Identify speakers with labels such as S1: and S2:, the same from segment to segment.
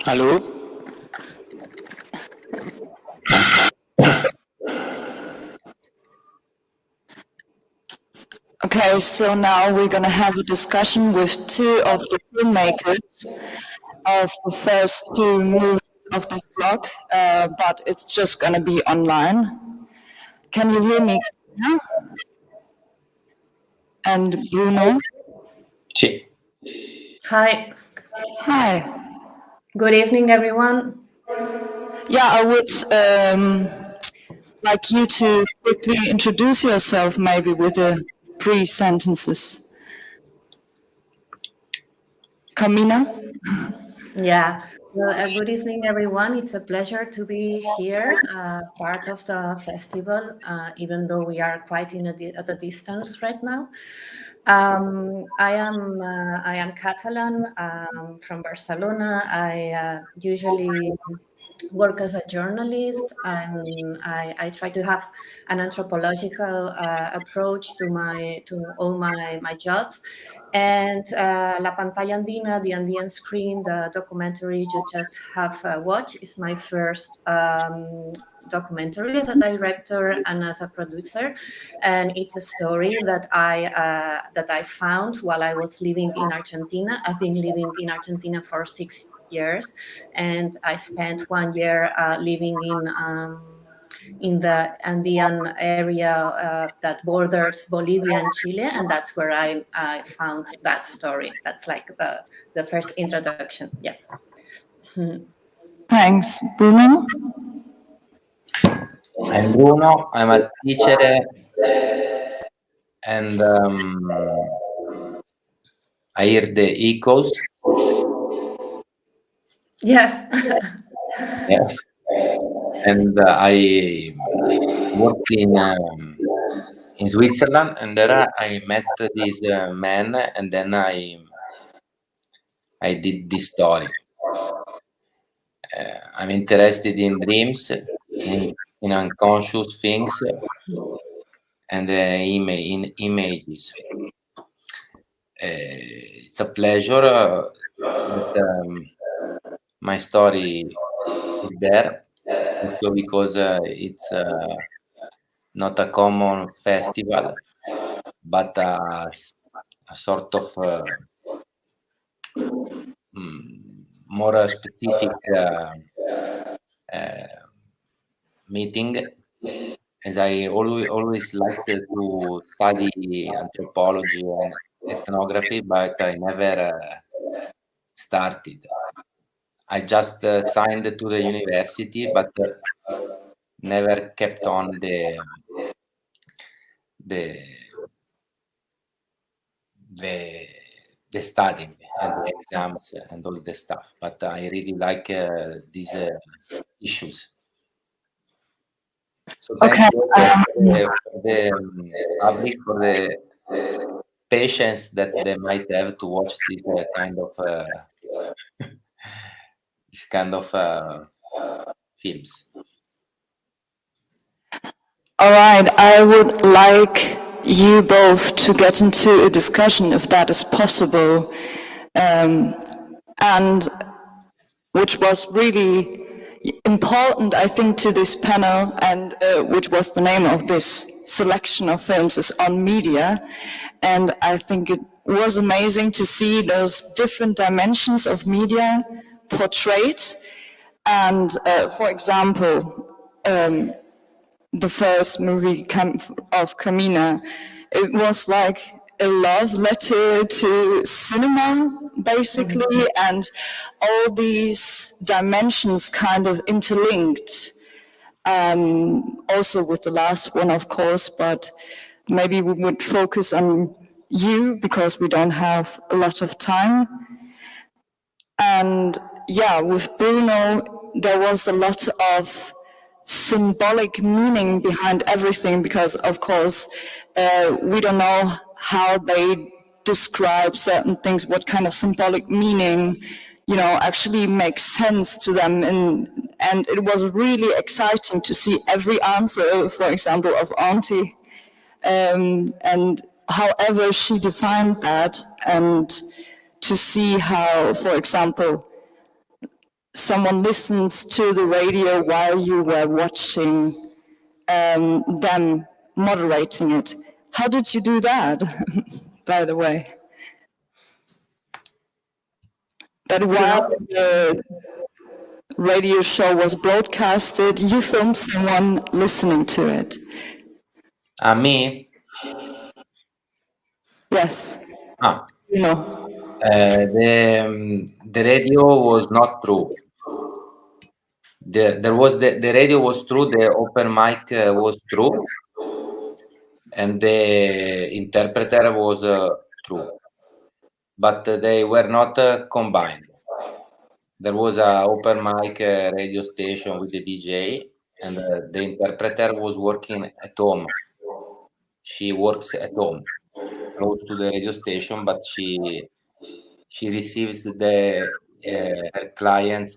S1: Hallo?
S2: Okay, so now we're going to have a discussion with two of the filmmakers of the first two movies of this blog, but it's just going to be online. Can you hear me? Carmina? And Bruno?
S1: Sì.
S3: Hi.
S2: Hi.
S3: Good evening, everyone.
S2: Yeah, I would like you to quickly introduce yourself, maybe with a brief sentences. Carmina?
S3: Yeah. Well, good evening, everyone. It's a pleasure to be here, part of the festival, even though we are quite at a distance right now. I am Catalan, from Barcelona. I usually work as a journalist, and I try to have an anthropological approach to all my jobs. And La Pantalla Andina, the Andean screen, the documentary you just have watched, is my first documentary as a director and as a producer, and it's a story that I found while I was living in Argentina. I've been living in Argentina for 6 years, and I spent 1 year living in the Andean area that borders Bolivia and Chile, and that's where I found that story. That's like the first introduction. Yes.
S2: Thanks. Bruno?
S1: I'm Bruno, I'm a teacher and I hear the echoes.
S3: Yes.
S1: Yes. And I worked in Switzerland, and there I met this man, and then I did this story. I'm interested in dreams, in unconscious things, and in images. It's a pleasure that my story is there, also because it's not a common festival, but a sort of more specific meeting, as I always liked to study anthropology and ethnography, but I never started. I just signed to the university, but never kept on the studying and the exams and all the stuff. But I really like these issues. So thank you for the public, for the patience that they might have to watch this kind of films.
S2: All right, I would like you both to get into a discussion, if that is possible, and which was really important, I think, to this panel, and which was the name of this selection of films, is on media. And I think it was amazing to see those different dimensions of media portrayed. And for example, the first movie of Carmina, it was like a love letter to cinema, basically, and all these dimensions kind of interlinked. Also with the last one, of course, but maybe we would focus on you because we don't have a lot of time. And yeah, with Bruno, there was a lot of symbolic meaning behind everything because, of course, we don't know how they describe certain things, what kind of symbolic meaning, actually makes sense to them. And it was really exciting to see every answer, for example, of Auntie, and however she defined that, and to see how, for example, someone listens to the radio while you were watching them moderating it. How did you do that, by the way? That while the radio show was broadcasted, you filmed someone listening to it.
S1: Me?
S2: Yes. No.
S1: The radio was not true. The radio was true. The open mic was true, and the interpreter was true, but they were not combined. There was a open mic radio station with the DJ, and the interpreter was working at home. She works at home, close to the radio station, but she receives the her clients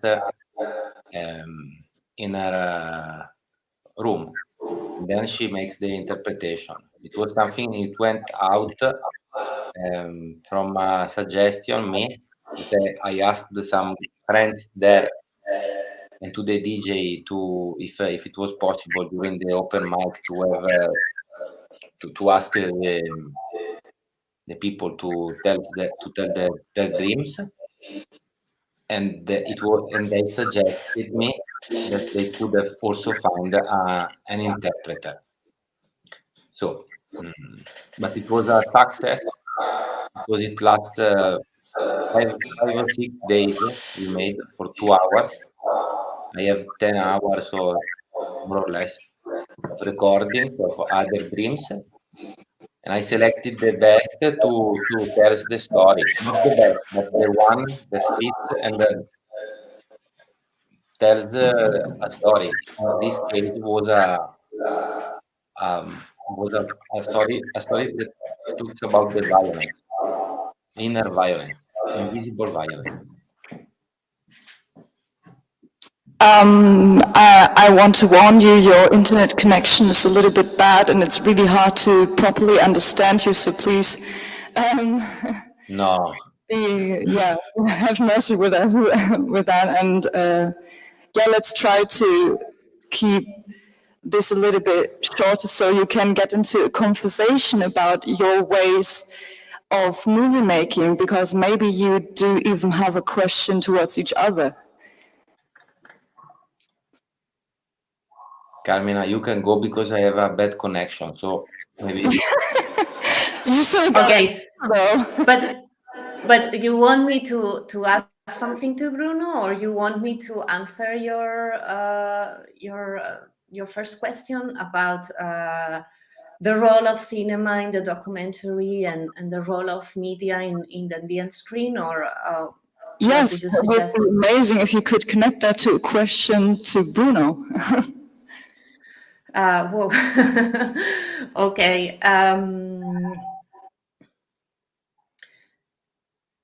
S1: in her room. And then she makes the interpretation. It was something. It went out from a suggestion me. I asked some friends there and to the DJ to if it was possible during the open mic to have to ask the people to tell their dreams, and they suggested me that they could have also found an interpreter. So, but it was a success because it lasts 5 or 6 days. We made for 2 hours. I have 10 hours or more or less of recording of other dreams, and I selected the best to tell the story. Not the best, but the one that fits and tells a story. In this case, was a story that talks about the violence, inner violence, invisible violence.
S2: I want to warn you, your internet connection is a little bit bad and it's really hard to properly understand you, so please
S1: No.
S2: Have mercy with us with that, and let's try to keep this a little bit shorter so you can get into a conversation about your ways of movie making, because maybe you do even have a question towards each other.
S1: Carmina, you can go because I have a bad connection, so maybe.
S2: You still got
S3: okay, but you want me to ask something to Bruno, or you want me to answer your first question about the role of cinema in the documentary and the role of media in the Andean screen, or
S2: yes, it would be amazing if you could connect that to a question to Bruno.
S3: Whoa. Okay.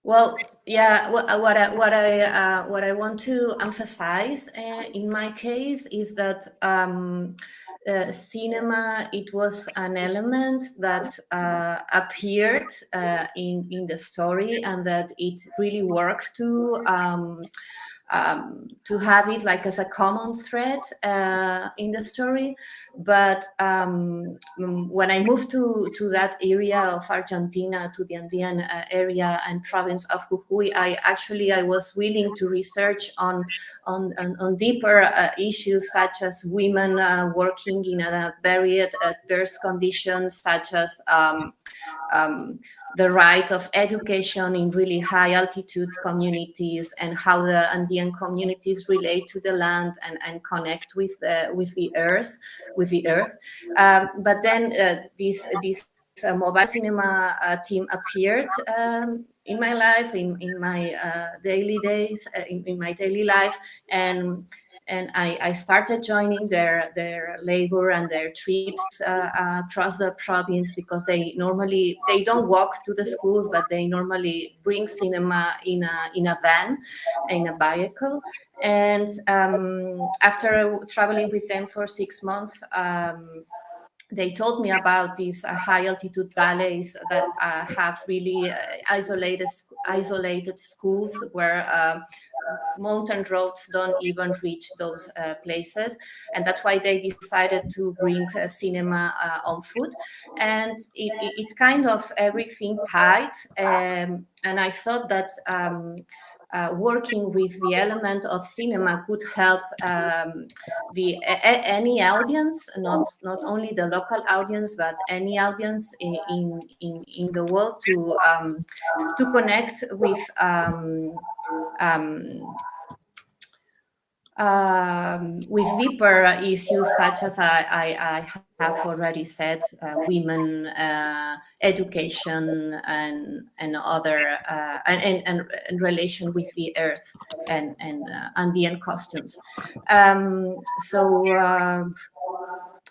S3: Well, yeah. What I want to emphasize in my case is that cinema, it was an element that appeared in the story, and that it really worked to have it like as a common thread in the story. But when I moved to that area of Argentina, to the Andean area and province of Jujuy, I was willing to research on deeper issues, such as women working in a very adverse conditions, such as the right of education in really high altitude communities, and how the Andean communities relate to the land and connect with the earth. But then this mobile cinema team appeared in my life, in my daily days, in my daily life, and I started joining their labor and their trips across the province, because they don't walk to the schools, but they normally bring cinema in a van, in a vehicle. And after traveling with them for 6 months, they told me about these high altitude valleys that have really isolated schools where mountain roads don't even reach those places, and that's why they decided to bring cinema on foot, and it's kind of everything tied. And I thought that working with the element of cinema could help any audience, not only the local audience, but any audience in the world to connect with deeper issues such as I have already said, women, education, and other and relation with the earth and Andean costumes.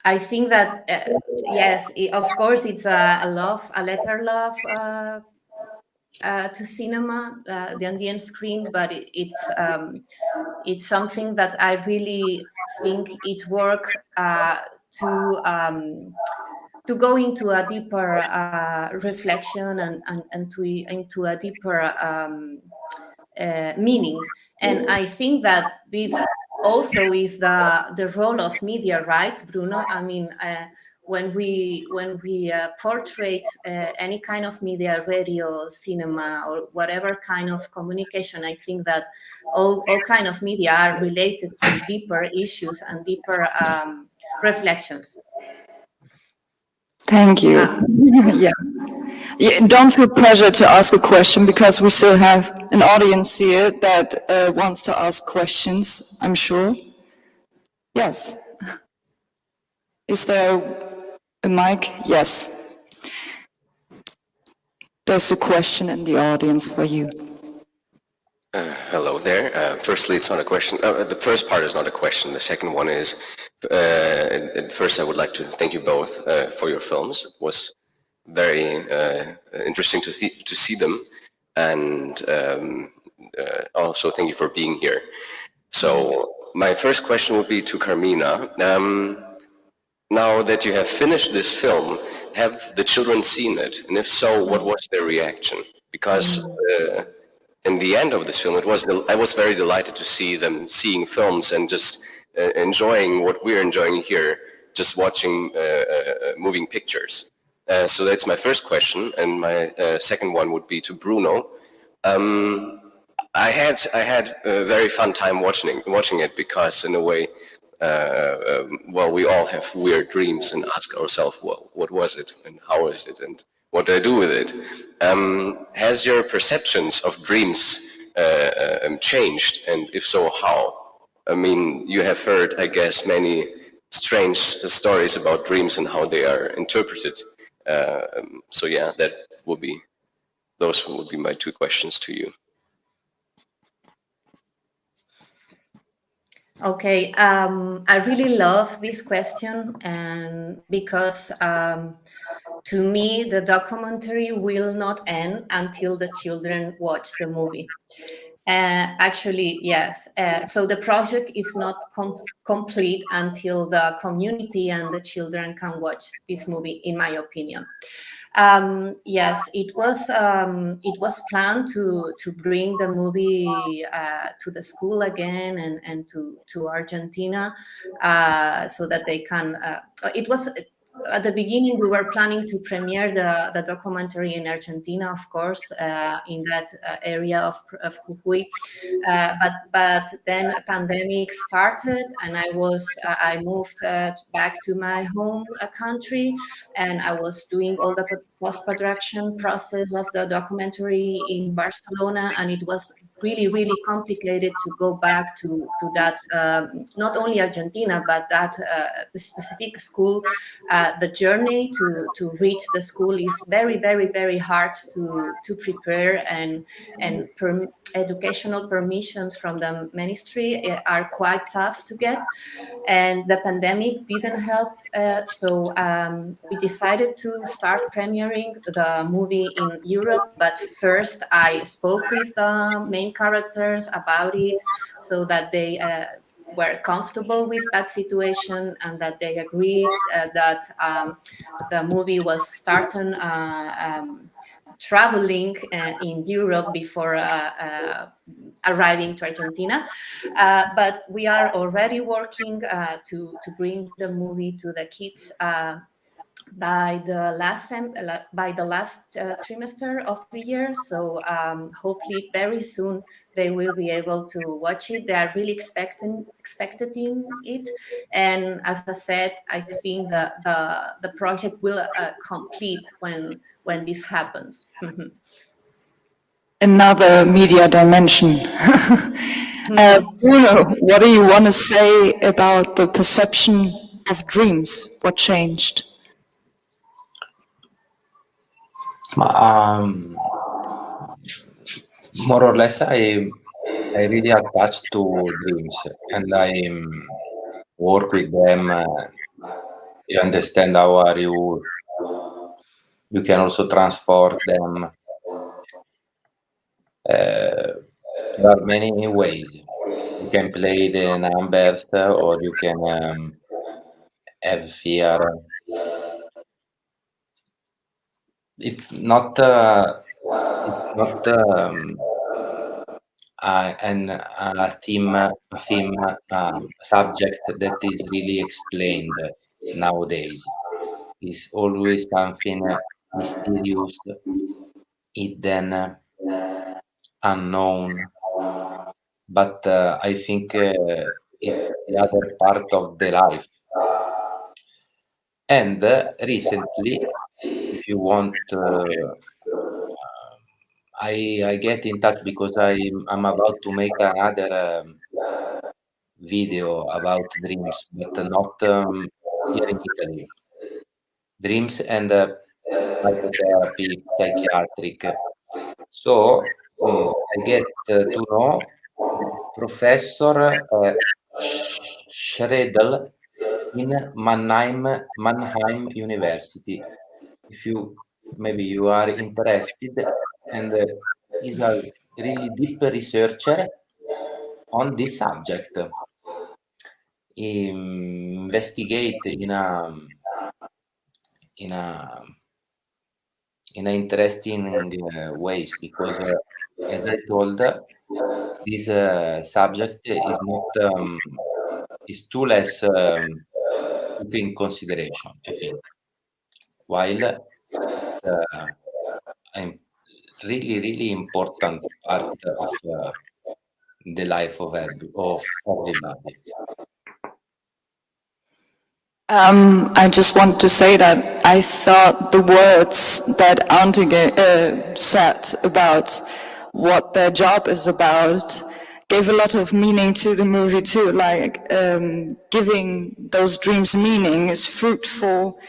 S3: I think that yes, of course, it's a letter love to cinema, the Andean screen, but it's something that I really think it works to go into a deeper reflection and into a deeper meaning. And I think that this also is the role of media, right, Bruno? I mean, when we portray any kind of media, radio, cinema, or whatever kind of communication, I think that all kind of media are related to deeper issues and deeper reflections.
S2: Thank you. Yeah. Don't feel pressure to ask a question, because we still have an audience here that wants to ask questions, I'm sure. Yes. Is there a mic? Yes. There's a question in the audience for you.
S4: Hello there. Firstly, it's not a question. The first part is not a question. The second one is, at first I would like to thank you both for your films. It was very interesting to see them, and also thank you for being here. So my first question would be to Carmina. Now that you have finished this film, have the children seen it? And if so, what was their reaction? Because in the end of this film, I was very delighted to see them seeing films and just enjoying what we're enjoying here, just watching moving pictures. So that's my first question, and my second one would be to Bruno. I had a very fun time watching it, because in a way, well, we all have weird dreams and ask ourselves, well, what was it and how is it and what do I do with it? Has your perceptions of dreams changed, and if so, how? I mean, you have heard, I guess, many strange stories about dreams and how they are interpreted. So yeah, those would be my two questions to you.
S3: Okay, I really love this question, and because to me, the documentary will not end until the children watch the movie. Actually, yes. So the project is not complete until the community and the children can watch this movie, in my opinion. Yes, it was planned to bring the movie to the school again and to Argentina, so that they can. It was. At the beginning, we were planning to premiere the documentary in Argentina, of course, in that area of Jujuy. But then a pandemic started, and I moved back to my home country, and I was doing all the post-production process of the documentary in Barcelona, and it was really, really complicated to go back to that, not only Argentina, but that specific school. The journey to reach the school is very, very, very hard to prepare, and educational permissions from the ministry are quite tough to get, and the pandemic didn't help. So we decided to start premiering the movie in Europe, but first I spoke with the main characters about it, so that they were comfortable with that situation, and that they agreed that the movie was starting traveling in Europe before arriving to Argentina. But we are already working to bring the movie to the kids by the last trimester of the year. So hopefully very soon they will be able to watch it. They are really expecting it. And as I said, I think the project will complete when this happens.
S2: Another media dimension. Bruno, what do you want to say about the perception of dreams? What changed?
S1: More or less, I really attached to dreams, and I work with them. You understand how are you can also transport them. There are many ways. You can play the numbers, or you can have fear. It's not a theme subject that is really explained nowadays. It's always something mysterious, hidden, unknown. But I think it's the other part of the life. And recently, if you want, I get in touch because I'm about to make another video about dreams, but not here in Italy. Dreams and psychotherapy, psychiatric. So I get to know Professor Schredel in Mannheim University. If maybe you are interested, and is a really deep researcher on this subject. He investigate in an interesting ways, because as I told, this subject is not is too less put in consideration, I think, while I'm really important part of the life of everybody.
S2: I just want to say that I thought the words that Andean said about what their job is about gave a lot of meaning to the movie too. Like giving those dreams meaning is fruitful,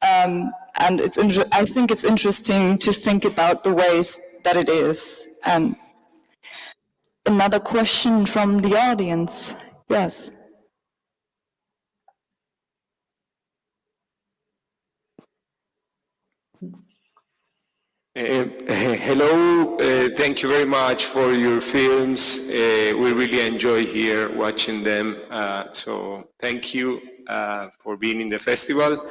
S2: and I think it's interesting to think about the ways that it is. Another question from the audience. Yes.
S5: Hello, thank you very much for your films. We really enjoy here watching them. So thank you for being in the festival.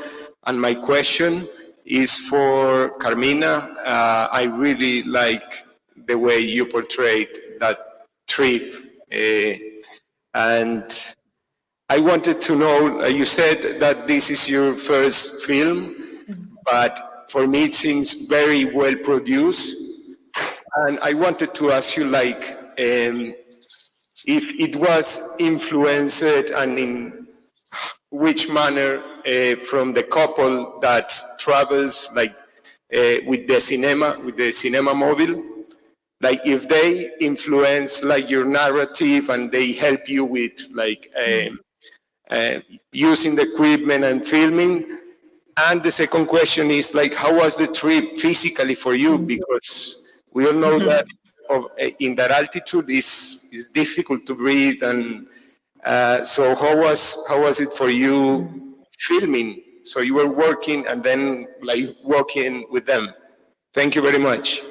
S5: And my question is for Carmina. I really like the way you portrayed that trip. And I wanted to know, you said that this is your first film, but for me, it seems very well produced. And I wanted to ask you, like, if it was influenced and in which manner from the couple that travels, like, with the cinema mobile, like if they influence like your narrative and they help you with like using the equipment and filming. And the second question is like, how was the trip physically for you? Because we all know that in that altitude is difficult to breathe. And so how was it for you filming? So you were working and then like working with them. Thank you very much.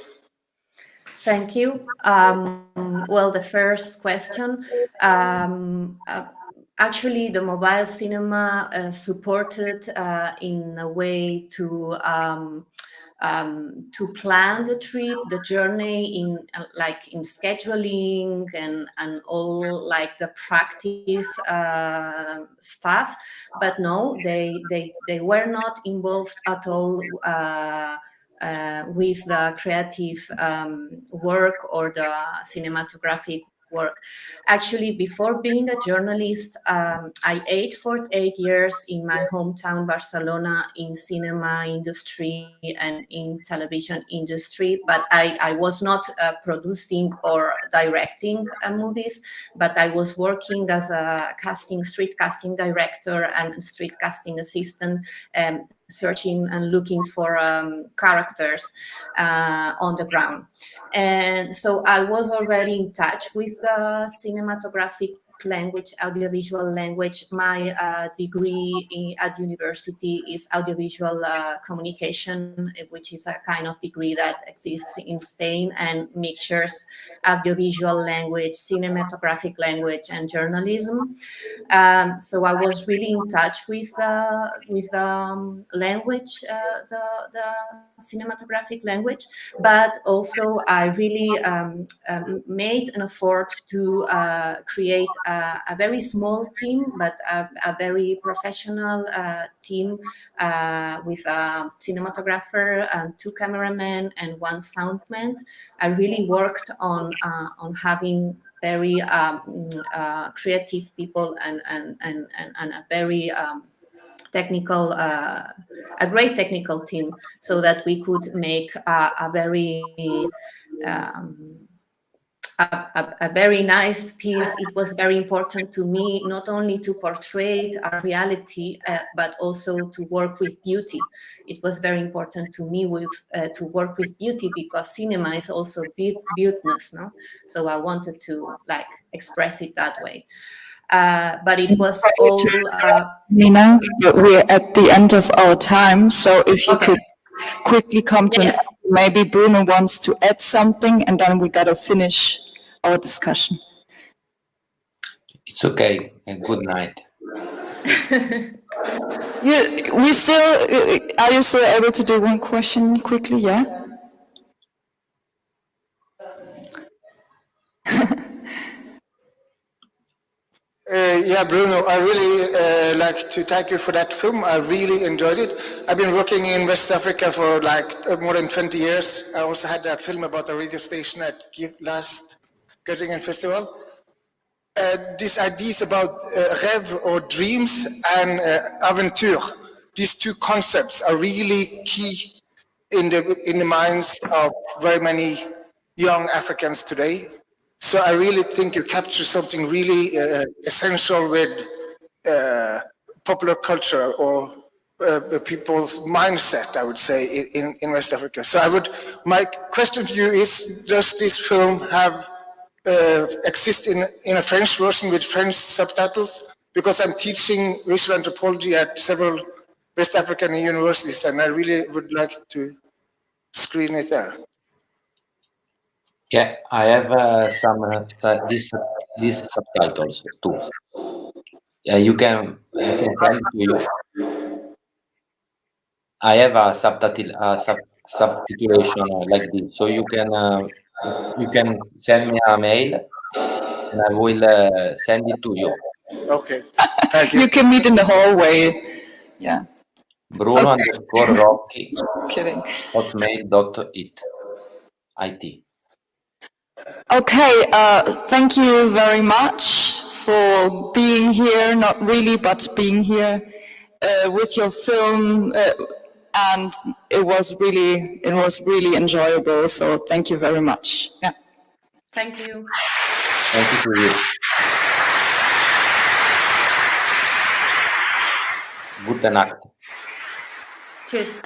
S3: Thank you. Well, the first question. Actually, the mobile cinema supported in a way to plan the trip, the journey in in scheduling and all like the practice stuff. But no, they were not involved at all with the creative work or the cinematographic work. Actually, before being a journalist, I ate for 8 years in my hometown Barcelona in cinema industry and in television industry, but I was not producing or directing movies, but I was working as a street casting director and street casting assistant, searching and looking for characters on the ground. And so I was already in touch with the cinematographic language, audiovisual language. My degree at university is audiovisual communication, which is a kind of degree that exists in Spain and mixtures audiovisual language, cinematographic language, and journalism. So I was really in touch with language, the cinematographic language, but also I really made an effort to create a very small team, but a very professional team with a cinematographer and 2 cameramen and 1 soundman. I really worked on having very creative people and a very technical, a great technical team, so that we could make a very a very nice piece. It was very important to me not only to portray a reality, but also to work with beauty. It was very important to me to work with beauty, because cinema is also beautiness, no? So I wanted to like express it that way. But it was all.
S2: Nina, but we're at the end of our time, so if you could quickly come to
S3: Yes.
S2: maybe Bruno wants to add something, and then we gotta finish our discussion.
S1: It's okay. Good night.
S2: Are you still able to do one question quickly? Yeah.
S6: Yeah, Bruno, I really like to thank you for that film. I really enjoyed it. I've been working in West Africa for like more than 20 years. I also had a film about a radio station at last Göttingen Festival. These ideas about rêve or dreams and aventure, these 2 concepts are really key in the minds of very many young Africans today. So I really think you capture something really essential with popular culture or people's mindset, I would say, in West Africa. So my question to you is, does this film have exist in a French version with French subtitles? Because I'm teaching visual anthropology at several West African universities, and I really would like to screen it there.
S1: Yeah, I have some these subtitles too. Yeah, I can send to you. I have a subtitulation like this, so you can send me a mail, and I will send it to you.
S6: Okay, thank you.
S2: You can meet in the hallway. Yeah.
S1: Bruno_Rocchi
S2: Just kidding.
S1: @hotmail.it.
S2: Okay, thank you very much for being here, not really, but being here with your film, and it was really enjoyable, so thank you very much. Yeah.
S3: Thank you.
S1: Thank you to you. Gute Nacht.
S3: Tschüss.